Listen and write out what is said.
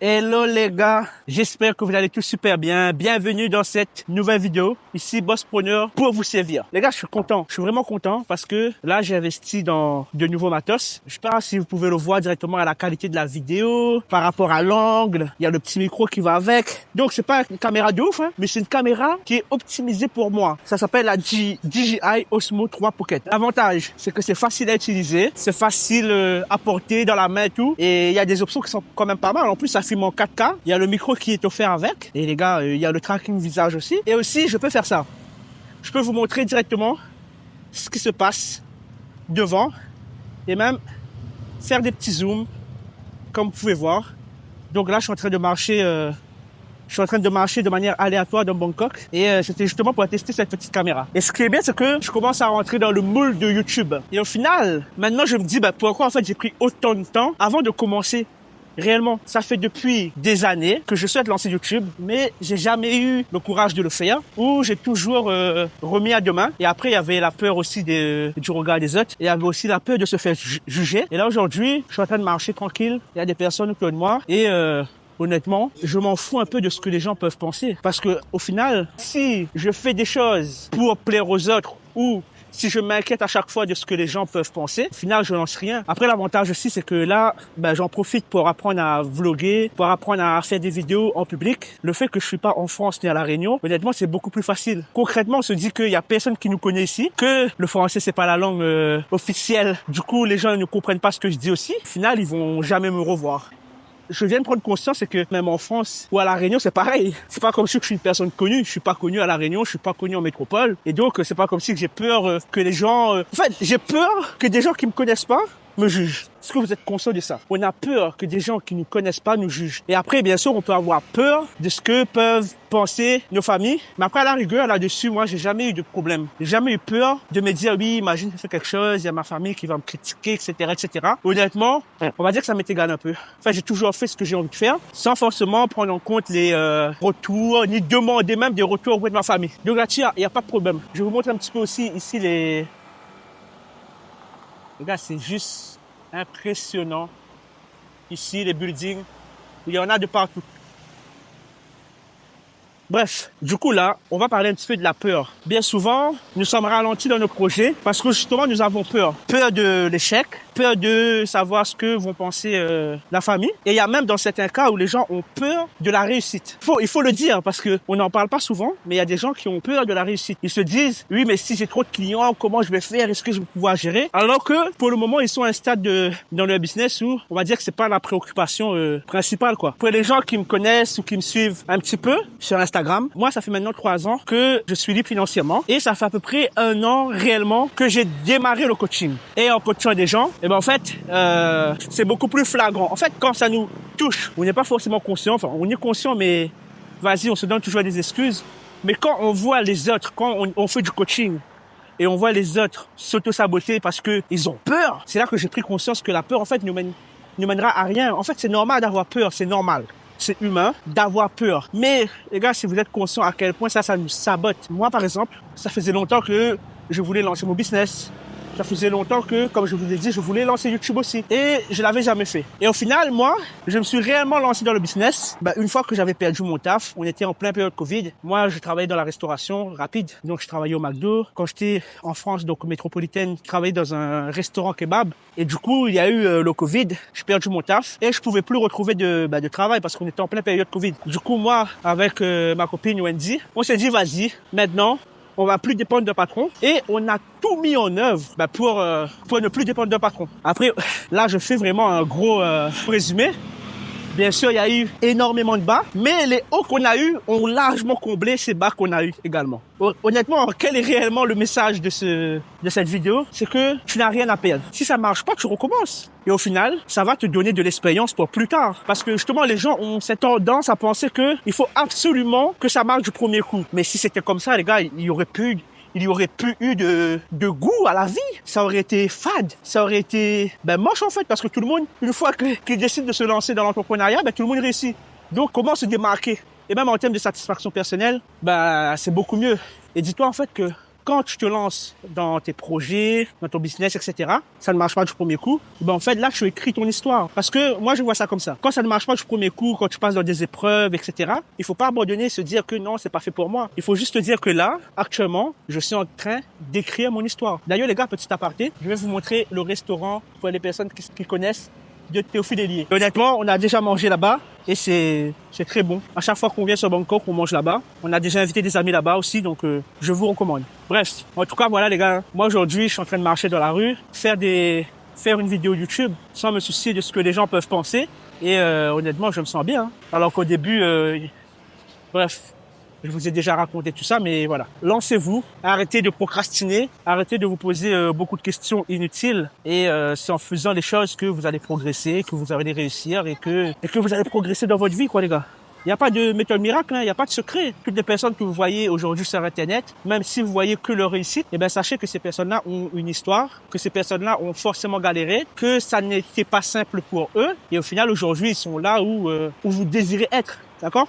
Hello les gars, j'espère que vous allez tous super bien. Bienvenue dans cette nouvelle vidéo. Ici Bosspreneur pour vous servir. Les gars, je suis content, je suis vraiment content parce que là j'ai investi dans de nouveaux matos. Je sais pas si vous pouvez le voir directement à la qualité de la vidéo, par rapport à l'angle. Il y a le petit micro qui va avec. Donc c'est pas une caméra de ouf, hein, mais c'est une caméra qui est optimisée pour moi. Ça s'appelle la DJI Osmo 3 Pocket. L'avantage, c'est que c'est facile à utiliser, c'est facile à porter dans la main et tout. Et il y a des options qui sont quand même pas mal. En plus, ça filme en 4K. Il y a le micro qui est offert avec. Et les gars, il y a le tracking visage aussi. Et aussi, je peux faire ça. Je peux vous montrer directement ce qui se passe devant. Et même faire des petits zooms, comme vous pouvez voir. Donc là, je suis en train de marcher... de manière aléatoire dans Bangkok et c'était justement pour tester cette petite caméra. Et ce qui est bien, c'est que je commence à rentrer dans le moule de YouTube. Et au final, maintenant je me dis pourquoi en fait j'ai pris autant de temps avant de commencer. Réellement, ça fait depuis des années que je souhaite lancer YouTube, mais j'ai jamais eu le courage de le faire, ou j'ai toujours remis à demain. Et après, il y avait la peur aussi du regard des autres, et il y avait aussi la peur de se faire juger. Et là aujourd'hui, je suis en train de marcher tranquille, il y a des personnes autour de moi, et honnêtement, je m'en fous un peu de ce que les gens peuvent penser. Parce que, au final, si je fais des choses pour plaire aux autres ou si je m'inquiète à chaque fois de ce que les gens peuvent penser, au final, je lance rien. Après, l'avantage aussi, c'est que là, j'en profite pour apprendre à vlogger, pour apprendre à faire des vidéos en public. Le fait que je suis pas en France ni à La Réunion, honnêtement, c'est beaucoup plus facile. Concrètement, on se dit qu'il y a personne qui nous connaît ici, que le français, c'est pas la langue officielle. Du coup, les gens ne comprennent pas ce que je dis aussi. Au final, ils vont jamais me revoir. Je viens de prendre conscience, c'est que même en France ou à La Réunion, c'est pareil. C'est pas comme si je suis une personne connue. Je suis pas connu à La Réunion, je suis pas connu en métropole. Et donc, c'est pas comme si j'ai peur que les gens... En fait, j'ai peur que des gens qui me connaissent pas me jugent. Est-ce que vous êtes conscient de ça? On a peur que des gens qui nous connaissent pas nous jugent. Et après, bien sûr, on peut avoir peur de ce que peuvent penser nos familles. Mais après, à la rigueur, là-dessus, moi, j'ai jamais eu de problème. J'ai jamais eu peur de me dire, oui, imagine, je fais quelque chose, il y a ma famille qui va me critiquer, etc., etc. Honnêtement, on va dire que ça m'est égal un peu. Enfin, j'ai toujours fait ce que j'ai envie de faire, sans forcément prendre en compte les retours, ni demander même des retours auprès de ma famille. Donc là-dessus, il n'y a pas de problème. Je vais vous montrer un petit peu aussi ici les... Les gars, c'est juste impressionnant. Ici, les buildings, il y en a de partout. Bref, du coup là, on va parler un petit peu de la peur. Bien souvent, nous sommes ralentis dans nos projets parce que justement, nous avons peur. Peur de l'échec, peur de savoir ce que vont penser la famille. Et il y a même dans certains cas où les gens ont peur de la réussite. Il faut le dire parce que on n'en parle pas souvent, mais il y a des gens qui ont peur de la réussite. Ils se disent, oui, mais si j'ai trop de clients, comment je vais faire? Est-ce que je vais pouvoir gérer? Alors que pour le moment, ils sont à un stade dans leur business où on va dire que c'est pas la préoccupation principale, quoi. Pour les gens qui me connaissent ou qui me suivent un petit peu sur Instagram, moi, ça fait maintenant 3 ans que je suis libre financièrement et ça fait à peu près 1 an réellement que j'ai démarré le coaching. Et en coachant des gens, et en fait, c'est beaucoup plus flagrant. En fait, quand ça nous touche, on n'est pas forcément conscient. Enfin, on est conscient, mais vas-y, on se donne toujours des excuses. Mais quand on voit les autres, quand on fait du coaching et on voit les autres s'auto-saboter parce que ils ont peur, c'est là que j'ai pris conscience que la peur, en fait, ne mènera à rien. En fait, c'est normal d'avoir peur, c'est normal. C'est humain d'avoir peur. Mais, les gars, si vous êtes conscient à quel point ça nous sabote. Moi, par exemple, ça faisait longtemps que je voulais lancer mon business. Ça faisait longtemps que, comme je vous l'ai dit, je voulais lancer YouTube aussi. Et je l'avais jamais fait. Et au final, moi, je me suis réellement lancé dans le business. Une fois que j'avais perdu mon taf, on était en plein période Covid. Moi, je travaillais dans la restauration rapide. Donc, je travaillais au McDo. Quand j'étais en France, donc métropolitaine, je travaillais dans un restaurant kebab. Et du coup, il y a eu le Covid. J'ai perdu mon taf. Et je pouvais plus retrouver de travail parce qu'on était en plein période Covid. Du coup, moi, avec ma copine Wendy, on s'est dit, vas-y, maintenant, on va plus dépendre d'un patron et on a tout mis en œuvre pour ne plus dépendre d'un patron. Après, là, je fais vraiment un gros résumé. Bien sûr, il y a eu énormément de bas, mais les hauts qu'on a eu ont largement comblé ces bas qu'on a eu également. Honnêtement, quel est réellement le message de cette vidéo? C'est que tu n'as rien à perdre. Si ça marche pas, tu recommences. Et au final, ça va te donner de l'expérience pour plus tard. Parce que justement, les gens ont cette tendance à penser que il faut absolument que ça marche du premier coup. Mais si c'était comme ça, les gars, il y aurait plus eu de goût à la vie. Ça aurait été fade. Ça aurait été moche en fait. Parce que tout le monde, une fois qu'il décide de se lancer dans l'entrepreneuriat, tout le monde réussit. Donc comment se démarquer? Et même en termes de satisfaction personnelle, c'est beaucoup mieux. Et dis-toi en fait que quand tu te lances dans tes projets, dans ton business, etc., ça ne marche pas du premier coup, ben en fait, là, tu écris ton histoire. Parce que moi, je vois ça comme ça. Quand ça ne marche pas du premier coup, quand tu passes dans des épreuves, etc., il faut pas abandonner et se dire que non, c'est pas fait pour moi. Il faut juste te dire que là, actuellement, je suis en train d'écrire mon histoire. D'ailleurs, les gars, petit aparté, je vais vous montrer le restaurant pour les personnes qui connaissent de Théophile Hélier. Honnêtement, on a déjà mangé là-bas et c'est très bon. À chaque fois qu'on vient sur Bangkok, on mange là-bas. On a déjà invité des amis là-bas aussi, donc je vous recommande. Bref, en tout cas, voilà les gars. Moi aujourd'hui, je suis en train de marcher dans la rue, faire une vidéo YouTube sans me soucier de ce que les gens peuvent penser. Et honnêtement, je me sens bien. Hein. Alors qu'au début, bref, je vous ai déjà raconté tout ça, mais voilà. Lancez-vous, arrêtez de procrastiner, arrêtez de vous poser beaucoup de questions inutiles. Et c'est en faisant les choses que vous allez progresser, que vous allez réussir et que vous allez progresser dans votre vie, quoi, les gars. Il n'y a pas de méthode miracle, hein, il n'y a pas de secret. Toutes les personnes que vous voyez aujourd'hui sur Internet, même si vous voyez que leur réussite, eh ben sachez que ces personnes-là ont une histoire, que ces personnes-là ont forcément galéré, que ça n'était pas simple pour eux. Et au final, aujourd'hui, ils sont là où vous désirez être. D'accord?